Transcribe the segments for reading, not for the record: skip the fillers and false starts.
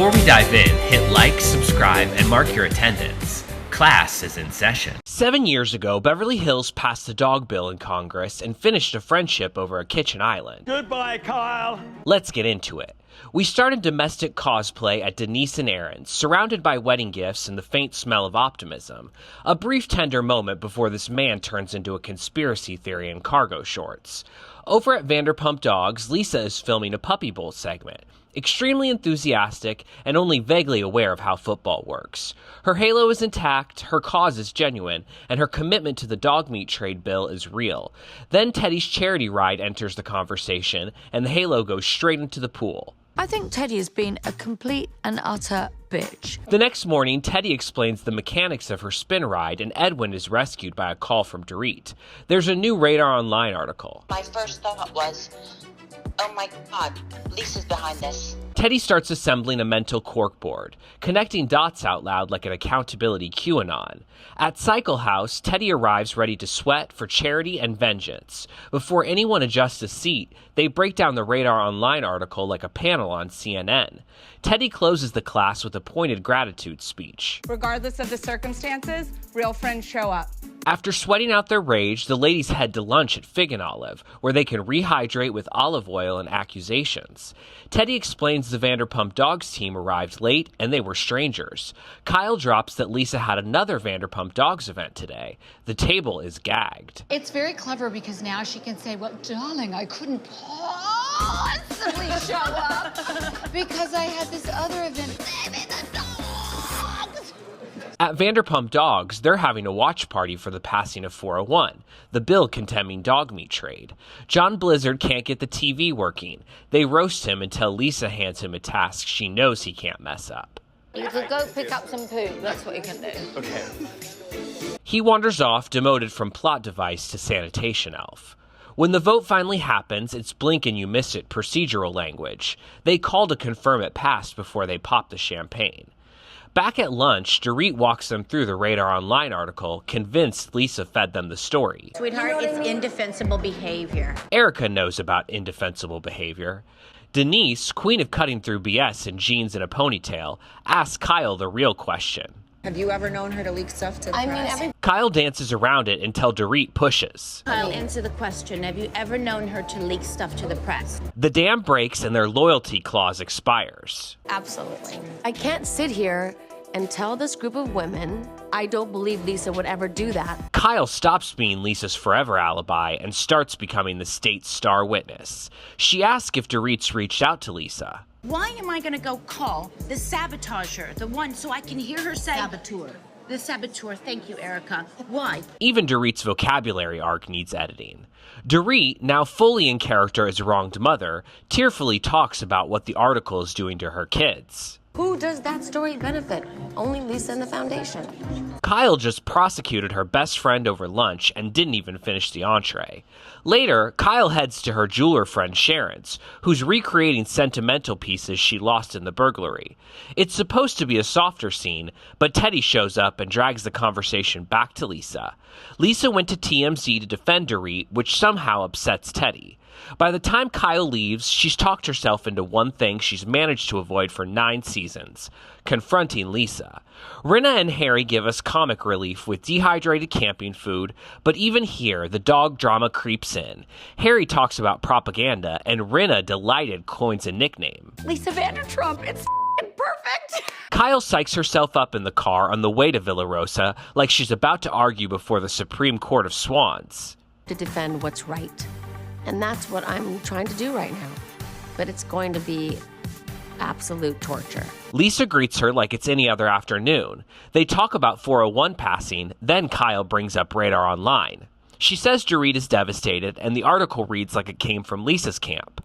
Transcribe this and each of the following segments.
Before we dive in, hit like, subscribe, and mark your attendance. Class is in session. 7 years ago, Beverly Hills passed a dog bill in Congress and finished a friendship over a kitchen island. Goodbye, Kyle. Let's get into it. We started domestic cosplay at Denise and Aaron's, surrounded by wedding gifts and the faint smell of optimism. A brief tender moment before this man turns into a conspiracy theory in cargo shorts. Over at Vanderpump Dogs, Lisa is filming a Puppy Bowl segment. Extremely enthusiastic and only vaguely aware of how football works. Her halo is intact, her cause is genuine, and her commitment to the dog meat trade bill is real. Then Teddi's charity ride enters the conversation, and the halo goes straight into the pool. I think Teddi has been a complete and utter bitch. The next morning, Teddi explains the mechanics of her spin ride, and Edwin is rescued by a call from Dorit. There's a new Radar Online article. My first thought was, oh my God, Lisa's behind this. Teddi starts assembling a mental corkboard, connecting dots out loud like an accountability QAnon. At Cycle House, Teddi arrives ready to sweat for charity and vengeance. Before anyone adjusts a seat, they break down the Radar Online article like a panel on CNN. Teddi closes the class with a pointed gratitude speech. Regardless of the circumstances, real friends show up. After sweating out their rage, the ladies head to lunch at Fig and Olive, where they can rehydrate with olive oil and accusations. Teddi explains the Vanderpump Dogs team arrived late and they were strangers. Kyle drops that Lisa had another Vanderpump Dogs event today. The table is gagged. It's very clever because now she can say, well, darling, I couldn't possibly show up because I had this other event. Baby, the dogs! At Vanderpump Dogs, they're having a watch party for the passing of 401, the bill condemning dog meat trade. John Blizzard can't get the TV working. They roast him until Lisa hands him a task she knows he can't mess up. You could go pick up some poop, that's what you can do. Okay. He wanders off, demoted from plot device to sanitation elf. When the vote finally happens, it's blink and you miss it procedural language. They call to confirm it passed before they pop the champagne. Back at lunch, Dorit walks them through the Radar Online article, convinced Lisa fed them the story. Sweetheart, it's indefensible behavior. Erica knows about indefensible behavior. Denise, queen of cutting through BS in jeans and a ponytail, asks Kyle the real question. Have you ever known her to leak stuff to the press? Kyle dances around it until Dorit pushes. Kyle, answer the question. Have you ever known her to leak stuff to the press? The dam breaks and their loyalty clause expires. Absolutely. I can't sit here and tell this group of women I don't believe Lisa would ever do that. Kyle stops being Lisa's forever alibi and starts becoming the state's star witness. She asks if Dorit's reached out to Lisa. Why am I going to go call the sabotager, the one so I can hear her say... Saboteur. The saboteur. Thank you, Erica. Why? Even Dorit's vocabulary arc needs editing. Dorit, now fully in character as a wronged mother, tearfully talks about what the article is doing to her kids. Who does that story benefit? Only Lisa and the foundation. Kyle just prosecuted her best friend over lunch and didn't even finish the entree. Later, Kyle heads to her jeweler friend Sharon's, who's recreating sentimental pieces she lost in the burglary. It's supposed to be a softer scene, but Teddi shows up and drags the conversation back to Lisa. Lisa went to TMZ to defend Dorit, which somehow upsets Teddi. By the time Kyle leaves, she's talked herself into one thing she's managed to avoid for 9 seasons, confronting Lisa. Rinna and Harry give us comic relief with dehydrated camping food, but even here, the dog drama creeps in. Harry talks about propaganda, and Rinna, delighted, coins a nickname. Lisa Vandertrump, it's perfect. Kyle psychs herself up in the car on the way to Villa Rosa like she's about to argue before the Supreme Court of Swans. To defend what's right. And that's what I'm trying to do right now. But it's going to be absolute torture. Lisa greets her like it's any other afternoon. They talk about 401 passing, then Kyle brings up Radar Online. She says Dorit is devastated, and the article reads like it came from Lisa's camp.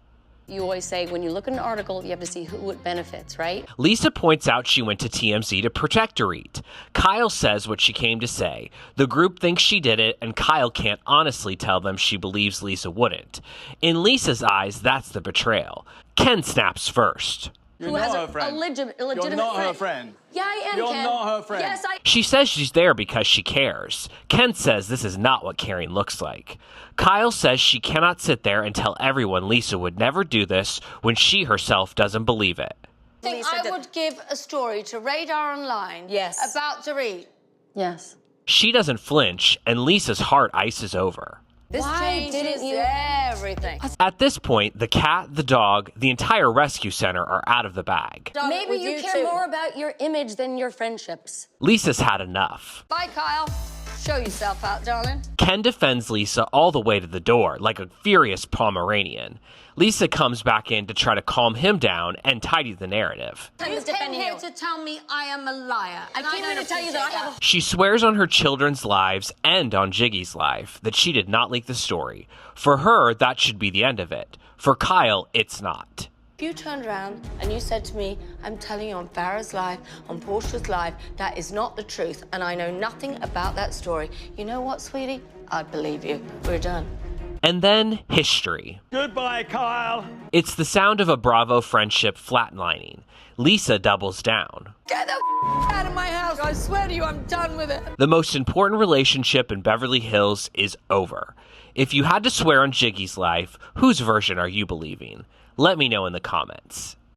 You always say when you look at an article, you have to see who it benefits, right? Lisa points out she went to TMZ to protect Dorit. Kyle says what she came to say. The group thinks she did it, and Kyle can't honestly tell them she believes Lisa wouldn't. In Lisa's eyes, that's the betrayal. Ken snaps first. You're not her friend. You're not her friend. Yeah, I am, You're Ken. not her friend. Yes, She says she's there because she cares. Ken says this is not what caring looks like. Kyle says she cannot sit there and tell everyone Lisa would never do this when she herself doesn't believe it. I would give a story to Radar Online about Dorit. Yes. She doesn't flinch, and Lisa's heart ices over. Why didn't you? Everything. At this point, the cat, the dog, the entire rescue center are out of the bag. Maybe you care more about your image than your friendships. Lisa's had enough. Bye, Kyle. Show yourself out, darling. Ken defends Lisa all the way to the door, like a furious Pomeranian. Lisa comes back in to try to calm him down and tidy the narrative. You came here to tell me I am a liar. I came here to tell you that I have a... She swears on her children's lives and on Giggy's life that she did not leak the story. For her, that should be the end of it. For Kyle, it's not. If you turned around and you said to me, I'm telling you on Farrah's life, on Portia's life, that is not the truth, and I know nothing about that story, you know what, sweetie? I'd believe you. We're done. And then history. Goodbye, Kyle. It's the sound of a Bravo friendship flatlining. Lisa doubles down. Get the out of my house. I swear to you, I'm done with it. The most important relationship in Beverly Hills is over. If you had to swear on Giggy's life, whose version are you believing? Let me know in the comments.